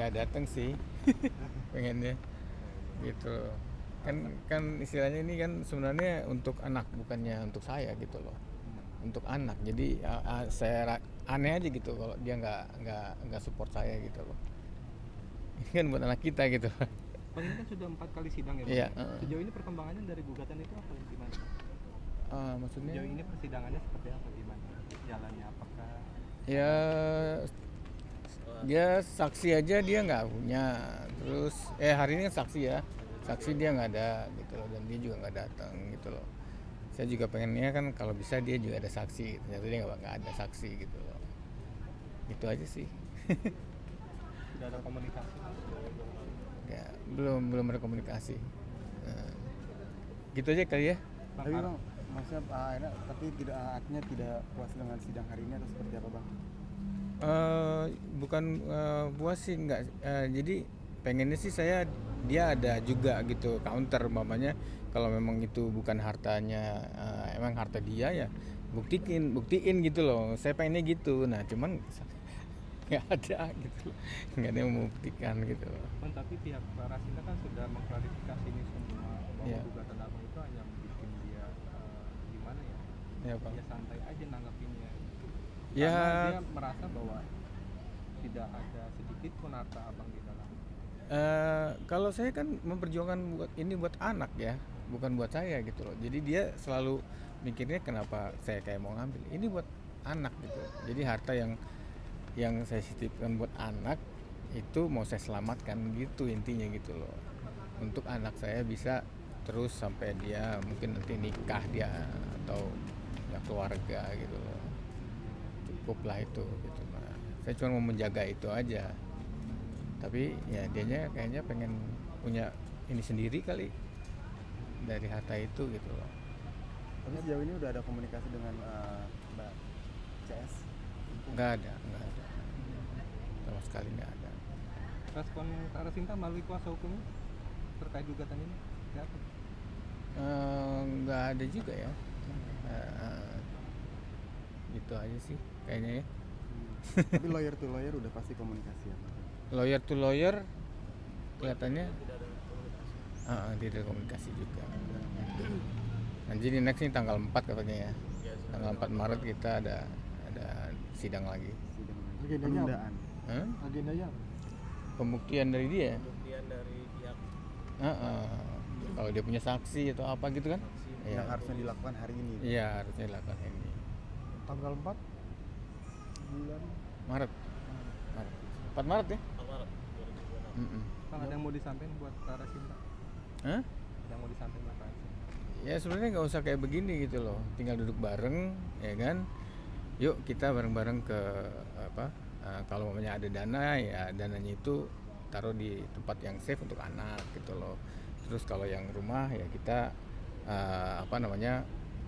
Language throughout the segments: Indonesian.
ya datang sih pengennya gitu loh. Kan istilahnya ini kan sebenarnya untuk anak bukannya untuk saya gitu loh, untuk anak. Jadi saya aneh aja gitu kalau dia nggak support saya gitu loh. Ini kan buat anak kita gitu. Bang, ini kan sudah 4 kali sidang ya Bang? Iya. Sejauh ini perkembangannya dari gugatan itu apa, gimana? Maksudnya Sejauh ini persidangannya seperti apa, gimana jalannya, apakah ya dia saksi aja dia nggak punya, terus hari ini kan saksi ya, saksi dia nggak ada gitu loh, dan dia juga nggak datang gitu loh. Saya juga pengennya kan kalau bisa dia juga ada saksi gitu. Ternyata dia nggak ada saksi gitu loh, itu aja sih. sudah ada komunikasi? Ya belum ada komunikasi. Nah, gitu aja kali ya. Tapi Bang, maksudnya akhirnya tapi tidak artinya tidak puas dengan sidang hari ini atau seperti apa Bang? Bukan puas sih, nggak. Jadi pengennya sih saya dia ada juga gitu counter, mamanya kalau memang itu bukan hartanya, emang harta dia ya buktiin gitu loh. Saya pengennya gitu. Nah cuman nggak ada gitu loh. Nggak ada yang membuktikan gitu loh. Bang, tapi pihak Rasinta kan sudah mengklarifikasi ini semua bahwa Iya. gugatan abang itu hanya bikin dia gimana ya? Ya Pak. Dia santai aja nanggapinnya. Ya. Karena dia merasa bahwa tidak ada sedikit pun harta abang di dalam. Kalau saya kan memperjuangkan buat anak ya, bukan buat saya gitu loh. Jadi dia selalu mikirnya kenapa saya kayak mau ngambil ini buat anak gitu. Jadi harta yang saya titipkan buat anak itu mau saya selamatkan gitu intinya gitu loh, untuk anak saya bisa terus sampai dia mungkin nanti nikah dia atau ya keluarga gitu loh, cukup lah itu gitu. Nah, saya cuma mau menjaga itu aja, tapi ya dianya kayaknya pengen punya ini sendiri kali dari harta itu gitu loh. Tapi sejauh ini udah ada komunikasi dengan Mbak CS? Nggak ada sama sekali, nggak ada. Respon Kak Rasinta melalui kuasa hukumnya terkait gugatan ini apa? Nggak ada juga ya. Gitu aja sih kayaknya ya. Tapi lawyer to lawyer udah pasti komunikasi ya Bang? Lawyer to lawyer kelihatannya tidak ada komunikasi juga. Nah, jadi next ini tanggal 4 katanya ya. Tanggal 4 Maret kita ada sidang lagi. Sidang Agendanya apa? penundaan. Agendanya apa? Pembuktian dari dia. Pembuktian dari pihak Kalau dia punya saksi atau apa gitu kan? Yang Iya. harusnya dilakukan hari ini. Iya, harusnya dilakukan ini. Tanggal 4 bulan Maret. 4 Maret ya? 4 Maret 2026. Mm-mm. Bang, ada yang mau disampaikan buat Kak Rasinta? Hah? Ada yang mau disampaikan buat Kak Rasinta? Ya sebenarnya nggak usah kayak begini gitu loh, tinggal duduk bareng ya kan, yuk kita bareng-bareng ke apa, kalau mamanya ada dana ya dananya itu taruh di tempat yang safe untuk anak gitu loh. Terus kalau yang rumah ya kita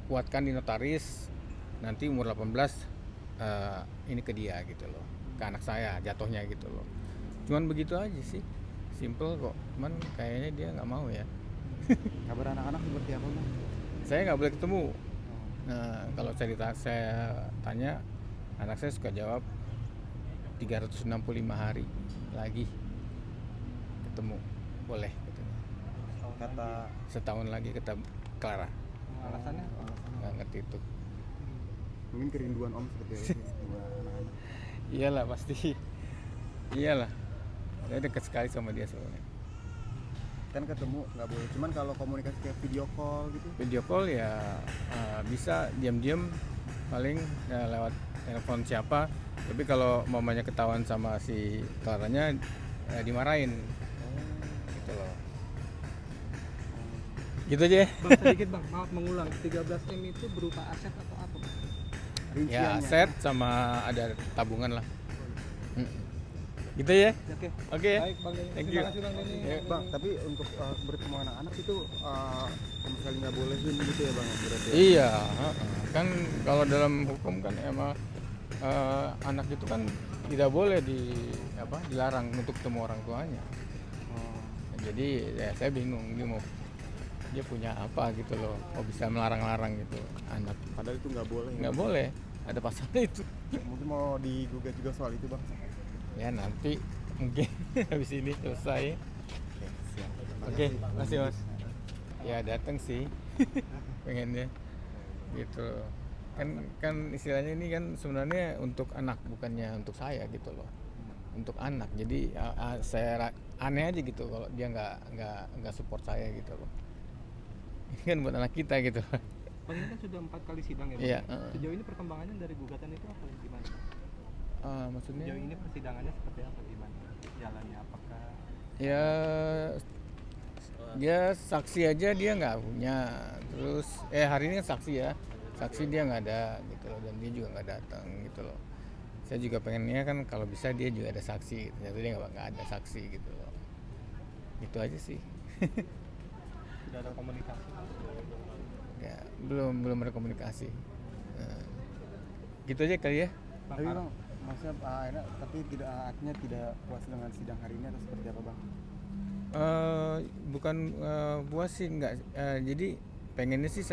kuatkan di notaris, nanti umur 18 ini ke dia gitu loh, ke anak saya jatuhnya gitu loh. Cuman begitu aja sih, simple kok, cuman kayaknya dia nggak mau ya. Kabar anak-anak seperti apa Bang? Saya nggak boleh ketemu. Nah, kalau saya tanya, anak saya suka jawab 365 hari lagi ketemu, boleh katanya. Kata Setahun lagi kita Clara. Alasannya? Nggak ngerti itu. mungkin kerinduan Om seperti itu sama anak-anak. Iyalah pasti. Iyalah. Saya dekat sekali sama dia soalnya. Kan ketemu nggak boleh, cuman kalau komunikasi kayak video call gitu. Video call ya bisa diam-diam paling ya, lewat telepon siapa. Tapi kalau mamanya ketahuan sama si Claranya dimarahin. Gitu loh. Gitu aja ya. Bang, sedikit Bang, maaf mengulang, 13M itu berupa aset atau apa Bang? Ya Rinciannya. aset sama ada tabungan lah. Gitu ya. Oke. Oke ya. Baik Bang Denny. Thank Terima you. kasih Bang Denny. Ya. Bang, tapi untuk bertemu anak-anak itu sama sekali nggak bolehin gitu ya Bang berarti ya? Iya, kan kalau dalam hukum kan emang anak itu kan tidak boleh dilarang untuk ketemu orang tuanya. Oh. Jadi ya saya bingung dia punya apa gitu loh, kok bisa melarang-larang gitu anak. Padahal itu nggak boleh. Nggak boleh, ada pasalnya itu. Mungkin mau digugat juga soal itu Bang. Ya nanti mungkin habis ini selesai. Oke, siap. Oke, makasih Mas. Ya datang sih, pengennya gitu. Kan istilahnya ini kan sebenarnya untuk anak bukannya untuk saya gitu loh. Untuk anak. Jadi saya aneh aja gitu kalau dia nggak support saya gitu loh. Ini kan buat anak kita gitu. Bang, ini kan sudah 4 kali sidang ya Bang? Iya, Sejauh ini perkembangannya dari gugatan itu apa gimana? Maksudnya Sejauh ini persidangannya seperti apa gimana? Jalannya apakah ya dia saksi aja dia nggak punya, terus hari ini kan saksi dia nggak ada gitu loh, dan dia juga nggak datang gitu loh. Saya juga pengennya kan kalau bisa dia juga ada saksi gitu. Ternyata dia nggak ada saksi gitu loh. Itu aja sih. sudah ada komunikasi? Ya belum ada komunikasi. Nah, gitu aja kali ya. Tapi bang, maksudnya akhirnya tapi tidak artinya tidak puas dengan sidang hari ini atau seperti apa bang? Bukan puas sih nggak, jadi pengennya sih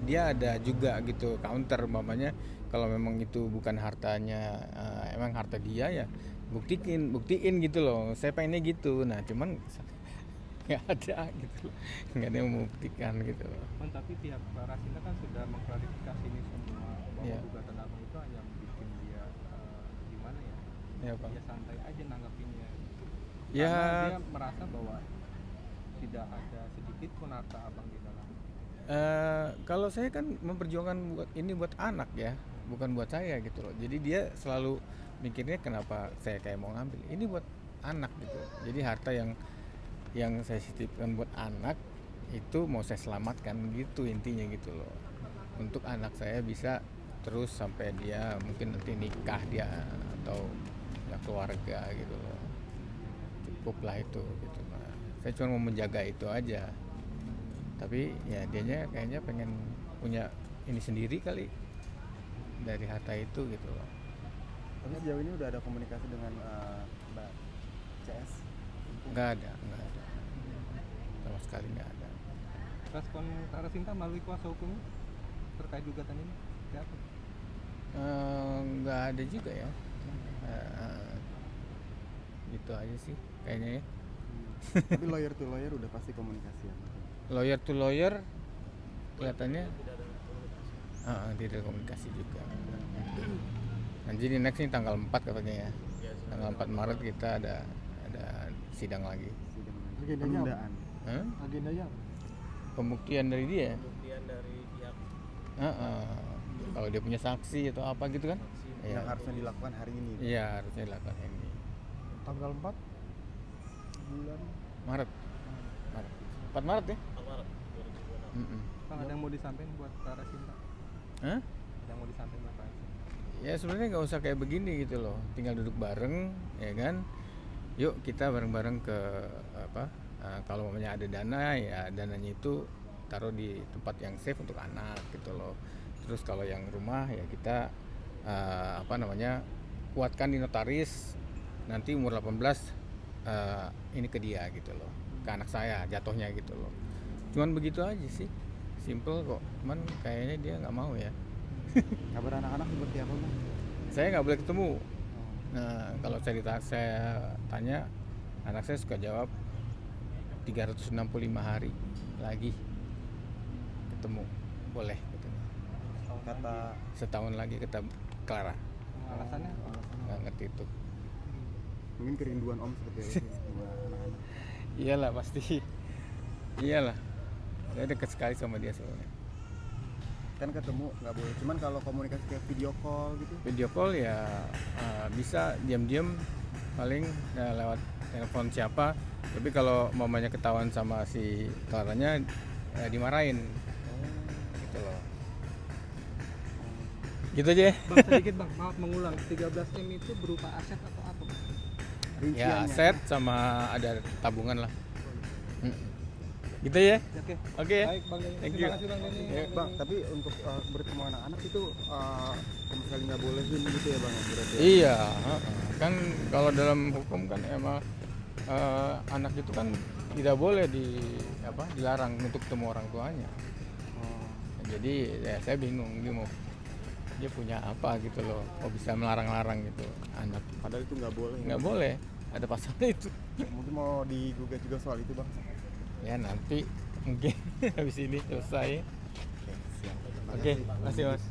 dia ada juga gitu counter, mamanya kalau memang itu bukan hartanya, emang harta dia ya buktiin gitu loh, saya pengennya gitu. Nah cuman nggak ada gitu loh, nggak ada yang membuktikan gitu loh. Tapi pihak Rasinta kan sudah mengklarifikasi ini semua bahwa Iya. gugatan abang itu hanya bikin dia gimana ya? Ya Pak. Dia santai aja nanggapinnya. Ya. Karena dia merasa bahwa tidak ada sedikit pun harta abang di dalam. Kalau saya kan memperjuangkan buat anak ya, bukan buat saya gitu loh. Jadi dia selalu mikirnya kenapa saya kayak mau ngambil. Ini buat anak gitu. Jadi harta yang saya sisipkan buat anak itu mau saya selamatkan gitu intinya gitu loh. Untuk anak saya bisa terus sampai dia mungkin nanti nikah dia atau ya keluarga gitu loh. Cukup lah itu gitu. Nah, saya cuma mau menjaga itu aja. Tapi ya dianya kayaknya pengen punya ini sendiri kali dari harta itu gitu loh. Tapi sejauh ini udah ada komunikasi dengan Mbak CS? Nggak ada sama sekali nggak ada. Respon Kak Rasinta melalui kuasa hukumnya terkait gugatan ini seperti apa? Nggak ada juga ya. Gitu aja sih kayaknya ya. Tapi lawyer to lawyer udah pasti komunikasi ya? Lawyer to lawyer kelihatannya tidak ada komunikasi juga. Nanti di next ini tanggal 4 katanya ya. Tanggal 4 Maret kita ada sidang lagi. Sidang Agendanya apa? penundaan. Agendanya apa? Pembuktian dari dia. Pembuktian dari pihak Kalau dia punya saksi atau apa gitu kan? Yang Iya. harusnya dilakukan hari ini. Iya, harusnya dilakukan ini. Tanggal 4 bulan Maret. 4 Maret ya? 4 Maret 2026. Mm-mm. Bang, ada yang mau disampaikan buat Kak Rasinta? Hah? Ada yang mau disampaikan buat Kak Rasinta? Ya sebenarnya nggak usah kayak begini gitu loh, tinggal duduk bareng ya kan, yuk kita bareng-bareng ke apa, kalau mamanya ada dana ya dananya itu taruh di tempat yang safe untuk anak gitu loh. Terus kalau yang rumah ya kita kuatkan di notaris, nanti umur 18 ini ke dia gitu loh, ke anak saya jatuhnya gitu loh. Cuman begitu aja sih, simple kok, cuman kayaknya dia nggak mau ya. Kabar anak-anak seperti apa bang? Saya nggak boleh ketemu. Nah, kalau saya tanya, anak saya suka jawab 365 hari lagi ketemu, boleh katanya. Kata Setahun lagi kita Clara. Alasannya? Nggak ngerti itu. mungkin kerinduan om seperti itu sama anak-anak. Iyalah pasti. Iyalah. Saya dekat sekali sama dia soalnya. Kan ketemu nggak boleh, cuman kalau komunikasi kayak video call gitu. Video call ya bisa diam-diam paling lewat telepon siapa. Tapi kalau mamanya ketahuan sama si Claranya dimarahin. Gitu loh. Gitu aja ya. Bang, sedikit bang, maaf mengulang, 13M itu berupa aset atau apa bang? Ya Rinciannya. aset sama ada tabungan lah. Gitu ya. Oke. Oke ya. Baik bang Denny. Thank Terima you. kasih bang Denny. Ya. Bang, tapi untuk bertemu anak-anak itu sama sekali nggak bolehin gitu ya bang ya, berarti ya? Iya, kan kalau dalam hukum kan emang anak itu kan tidak boleh dilarang untuk ketemu orang tuanya. Oh. Jadi ya saya bingung dia mau dia punya apa gitu loh, kok bisa melarang-larang gitu anak. Padahal itu nggak boleh. Nggak boleh, ada pasalnya itu. Mungkin mau digugat juga soal itu bang. Ya nanti mungkin habis ini selesai. Oke, siap. Oke, makasih mas.